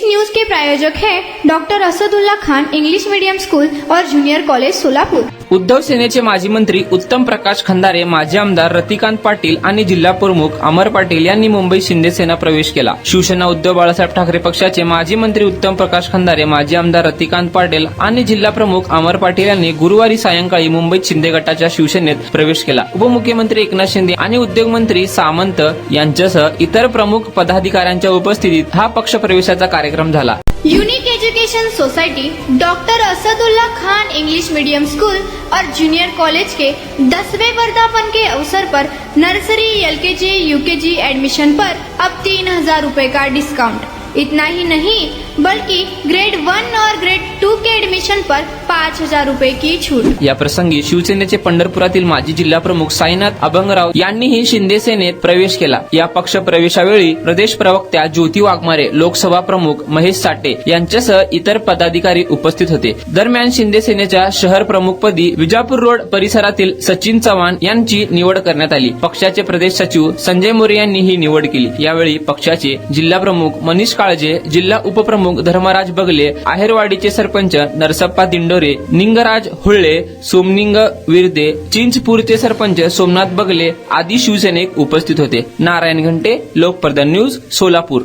News के प्रायोजक हैं doctor Asadullah Khan English medium school और जूनियर कॉलेज सोलापूर। उद्धव सेनेचे माजी मंत्री उत्तम प्रकाश खंदारे, माजी आमदार रतिकांत पाटील आणि जिल्हा प्रमुख अमर पाटील यांनी मुंबईत शिंदे सेना प्रवेश केला। शिवसेना उद्धव बाळासाहेब ठाकरे पक्षाचे माजी मंत्री उत्तम प्रकाश खंदारे, माजी आमदार रतिकांत पाटील आणि जिल्हा प्रमुख अमर पाटील यांनी गुरुवारी सायंकाळी मुंबईत शिंदे गटाच्या शिवसेनेत प्रवेश केला। उपमुख्यमंत्री एकनाथ शिंदे आणि उद्योगमंत्री सामंत यांच्यासह इतर प्रमुख पदाधिकाऱ्यांच्या उपस्थितीत हा पक्ष प्रवेशाचा कार्यक्रम झाला। Unique education society doctor Asadullah Khan English medium school और जूनियर कॉलेज के 10वें वर्धापन के अवसर पर नर्सरी, एलकेजी, यूकेजी एडमिशन पर अब 3000 रुपए का डिस्काउंट। इतना ही नहीं बल्कि ग्रेड 1 और ग्रेड 2 के एडमिशन पर 5000 रुपए की छूट। या प्रसंगी शिवसेनेचे पंढरपुरातील माजी जिल्हा प्रमुख साईनाथ अभंगराव यांनीही शिंदे सेनेत प्रवेश केला। या पक्ष प्रवेशावेळी प्रदेश प्रवक्त्या ज्योती वाघमारे, लोकसभा प्रमुख महेश साठे यांच्यासह इतर पदाधिकारी उपस्थित होते। दरम्यान शिंदे सेनेच्या शहर प्रमुखपदी विजापूर रोड परिसरातील सचिन चव्हाण यांची निवड करण्यात आली। पक्षाचे प्रदेश सचिव संजय मोरे यांनी ही निवड केली। यावेळी पक्षाचे जिल्हा प्रमुख मनीष काळजे, जिल्हा उपप्रमुख धर्मराज बगले, आहेरवाडीचे सरपंच नरसप्पा दिंडोरे, निंगराज हुळ्ळे, सोमनिंग विरदे, चिंचपूरचे सरपंच सोमनाथ बगले आदी शिवसैनिक उपस्थित होते। नारायण घंटे, लोकप्रधान न्यूज, सोलापूर।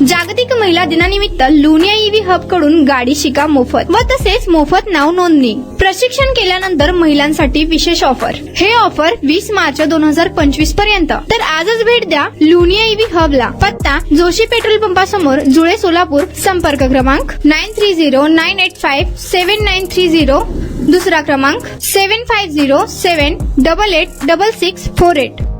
जागतिक महिला दिनानिमित्त लुनिया ईव्ही हब कडून गाडी शिका मोफत व तसेच मोफत नाव नोंदणी। प्रशिक्षण केल्यानंतर महिलांसाठी विशेष ऑफर। हे ऑफर 20 मार्च 2025 पर्यंत। तर आजच भेट द्या लुनिया ईव्ही हबला। पत्ता जोशी पेट्रोल पंपासमोर, जुळे, सोलापूर। संपर्क क्रमांक 9309857930। दुसरा क्रमांक 7507886648।